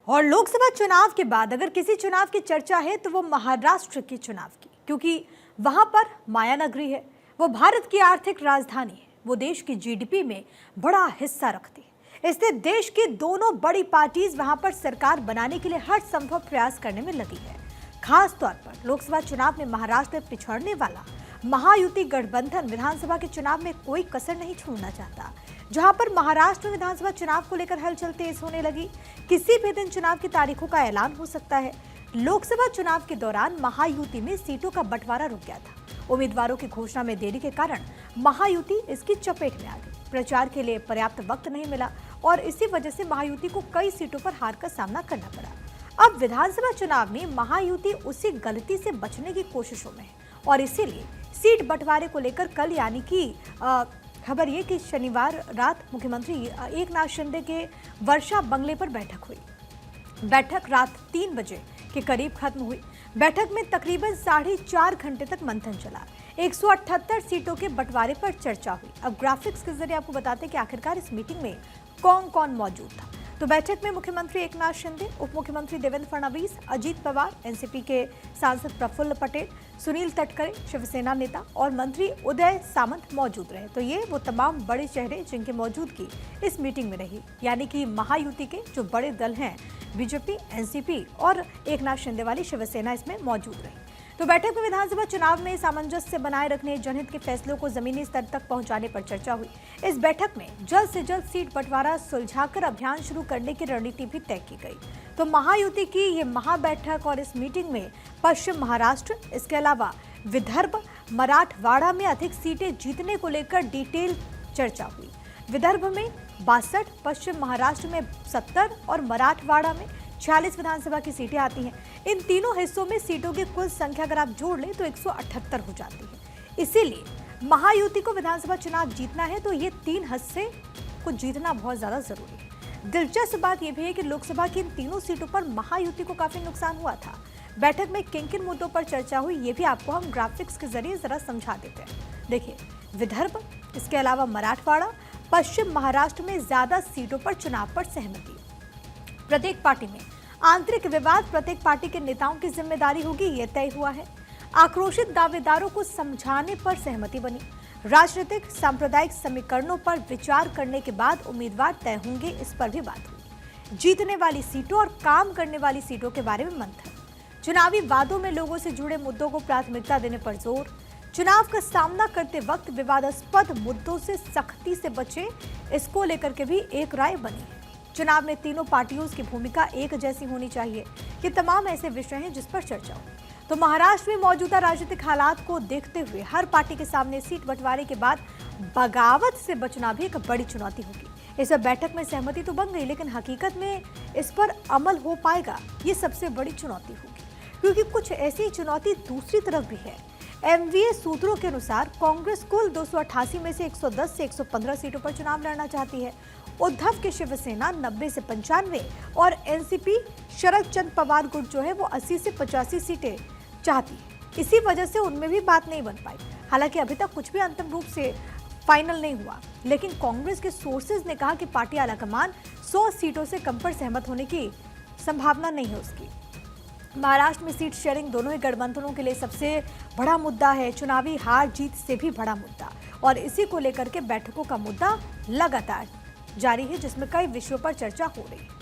और लोकसभा चुनाव के बाद अगर किसी चुनाव की चर्चा है तो वो महाराष्ट्र के चुनाव की, क्योंकि वहां पर माया नगरी है। वो भारत की आर्थिक राजधानी है। वो देश की जीडीपी में बड़ा हिस्सा रखती है। इसलिए देश की दोनों बड़ी पार्टीज वहां पर सरकार बनाने के लिए हर संभव प्रयास करने में लगी है। खास तौर पर लोकसभा चुनाव में महाराष्ट्र में पिछड़ने वाला महायुति गठबंधन विधानसभा के चुनाव में कोई कसर नहीं छोड़ना चाहता। जहां पर महाराष्ट्र में विधानसभा चुनाव को लेकर हलचल तेज होने लगी। किसी भी दिन चुनाव की तारीखों का ऐलान हो सकता है। लोकसभा चुनाव के दौरान महायुति में सीटों का बंटवारा रुक गया था। उम्मीदवारों की घोषणा में देरी के कारण महायुति इसकी चपेट में आ गई। प्रचार के लिए पर्याप्त वक्त नहीं मिला और इसी वजह से महायुति को कई सीटों पर हार का सामना करना पड़ा। अब विधानसभा चुनाव में महायुति उसी गलती से बचने की कोशिशों में है और इसीलिए सीट बंटवारे को लेकर कल यानी कि खबर ये कि शनिवार रात मुख्यमंत्री एकनाथ शिंदे के वर्षा बंगले पर बैठक हुई। बैठक रात 3 बजे के करीब खत्म हुई। बैठक में तकरीबन 4.5 घंटे तक मंथन चला। 178 सीटों के बंटवारे पर चर्चा हुई। अब ग्राफिक्स के जरिए आपको बताते हैं कि आखिरकार इस मीटिंग में कौन कौन मौजूद था। तो बैठक में मुख्यमंत्री एकनाथ शिंदे, उप मुख्यमंत्री देवेंद्र फडणवीस, अजीत पवार, एनसीपी के सांसद प्रफुल्ल पटेल, सुनील तटकरे, शिवसेना नेता और मंत्री उदय सामंत मौजूद रहे। तो ये वो तमाम बड़े चेहरे जिनकी मौजूदगी इस मीटिंग में रही, यानी कि महायुति के जो बड़े दल हैं बीजेपी, एनसीपी और एकनाथ शिंदे वाली शिवसेना इसमें मौजूद रही। तो बैठक में विधानसभा चुनाव में सामंजस्य बनाए रखने, जनहित के फैसलों को जमीनी स्तर तक पहुंचाने पर चर्चा हुई। इस बैठक में जल्द से जल्द सीट बंटवारा सुलझाकर अभियान शुरू करने की रणनीति भी तय की गई। तो महायुति की ये महाबैठक और इस मीटिंग में पश्चिम महाराष्ट्र, इसके अलावा विदर्भ, मराठवाड़ा में अधिक सीटें जीतने को लेकर डिटेल चर्चा हुई। विदर्भ में 62, पश्चिम महाराष्ट्र में 70 और मराठवाड़ा में 46 विधानसभा की सीटें आती हैं। इन तीनों हिस्सों में सीटों की कुल संख्या अगर आप जोड़ लें तो 178 हो जाती है। इसीलिए महायुति को विधानसभा चुनाव जीतना है तो ये 3 हिस्से को जीतना बहुत ज्यादा जरूरी है। दिलचस्प बात यह भी है कि लोकसभा की इन तीनों सीटों पर महायुति को काफी नुकसान हुआ था। बैठक में किन किन मुद्दों पर चर्चा हुई ये भी आपको हम ग्राफिक्स के जरिए जरा समझा देते हैं। देखिए, विदर्भ, इसके अलावा मराठवाड़ा, पश्चिम महाराष्ट्र में ज्यादा सीटों पर चुनाव पर सहमति। प्रत्येक पार्टी में आंतरिक विवाद प्रत्येक पार्टी के नेताओं की जिम्मेदारी होगी, यह तय हुआ है। आक्रोशित दावेदारों को समझाने पर सहमति बनी। राजनीतिक सांप्रदायिक समीकरणों पर विचार करने के बाद उम्मीदवार तय होंगे, इस पर भी बात हुई। जीतने वाली सीटों और काम करने वाली सीटों के बारे में मंथन। चुनावी वादों में लोगों से जुड़े मुद्दों को प्राथमिकता देने पर जोर। चुनाव का सामना करते वक्त विवादास्पद मुद्दों से सख्ती से बचे, इसको लेकर के भी एक राय बनी है। चुनाव में तीनों पार्टियों की भूमिका एक जैसी होनी चाहिए। ये तमाम ऐसे विषय हैं जिस पर चर्चा हो। तो महाराष्ट्र में मौजूदा राजनीतिक हालात को देखते हुए हर पार्टी के सामने सीट बंटवारे के बाद बगावत से बचना भी एक बड़ी चुनौती होगी। इस बैठक में सहमति तो बन गई, लेकिन हकीकत में इस पर अमल हो पाएगा, ये सबसे बड़ी चुनौती होगी। क्योंकि कुछ ऐसी चुनौती दूसरी तरफ भी है। एमवीए सूत्रों के अनुसार कांग्रेस कुल 288 में से 110 से 115 सीटों पर चुनाव लड़ना चाहती है। उद्धव की शिवसेना 90 से 95 और एनसीपी शरद चंद्र पवार गुट जो है वो 80 से 85 सीटें चाहती है। इसी वजह से उनमें भी बात नहीं बन पाई। हालांकि अभी तक कुछ भी अंतिम रूप से फाइनल नहीं हुआ, लेकिन कांग्रेस के सोर्सेज ने कहा कि पार्टी आलाकमान 100 सीटों से कम पर सहमत होने की संभावना नहीं है उसकी। महाराष्ट्र में सीट शेयरिंग दोनों ही गठबंधनों के लिए सबसे बड़ा मुद्दा है, चुनावी हार जीत से भी बड़ा मुद्दा, और इसी को लेकर के बैठकों का मुद्दा लगातार जारी है, जिसमें कई विषयों पर चर्चा हो रही है।